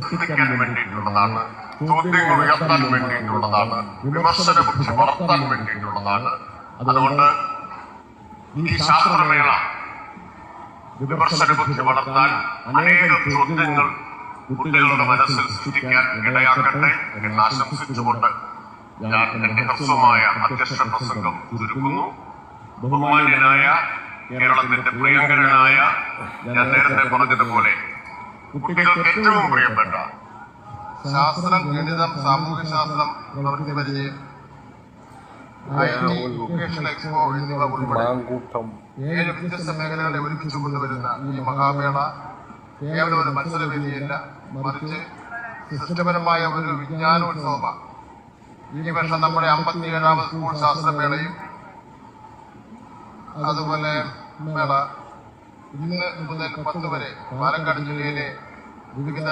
സൃഷ്ടിക്കാൻ വേണ്ടിയിട്ടുള്ളതാണ്, ചോദ്യങ്ങൾ ഉയർത്താൻ വേണ്ടിയിട്ടുള്ളതാണ്, വിമർശന ബുദ്ധി വളർത്താൻ വേണ്ടിയിട്ടുള്ളതാണ്. അതുകൊണ്ട് ഈ ശാസ്ത്രമേള വിമർശന ബുദ്ധി വളർത്താൻ, അനേകം ചോദ്യങ്ങൾ കുട്ടികളുടെ മനസ്സിൽ സൃഷ്ടിക്കാൻ ഇടയാക്കട്ടെ എന്ന് ആശംസിച്ചുകൊണ്ട് ഞാൻ എന്റെ ഹ്രസ്വമായ അധ്യക്ഷ പ്രസംഗം ചുരുക്കുന്നു. ബഹുമാന്യനായ കേരളത്തിന്റെ പ്രിയങ്കരനായ, ഞാൻ നേരത്തെ പറഞ്ഞതുപോലെ കുട്ടികൾക്ക് ഏറ്റവും പ്രിയപ്പെട്ട ശാസ്ത്രം, ഗണിതം, സാമൂഹ്യശാസ്ത്രം, പ്രവൃത്തി പരിചയം, വൊക്കേഷണൽ എക്സ്പോ എന്നിവ ഉൾപ്പെടെ 7 വ്യത്യസ്ത മേഖലകളെ ഒരുമിച്ച് കൊണ്ടുവരുന്ന ഈ മഹാമേള കേവലം ഒരു മത്സരവേദിയല്ല, മറിച്ച് സൃഷ്ടിപരമായ ഒരു വിജ്ഞാനോത്സവമാണ്. ഈ വർഷം നമ്മുടെ 57ാമത് സ്കൂൾ ശാസ്ത്രമേളയും അതുപോലെ മേള ഇന്ന് മുതൽ 10 വരെ പാലക്കാട് ജില്ലയിലെ വിവിധ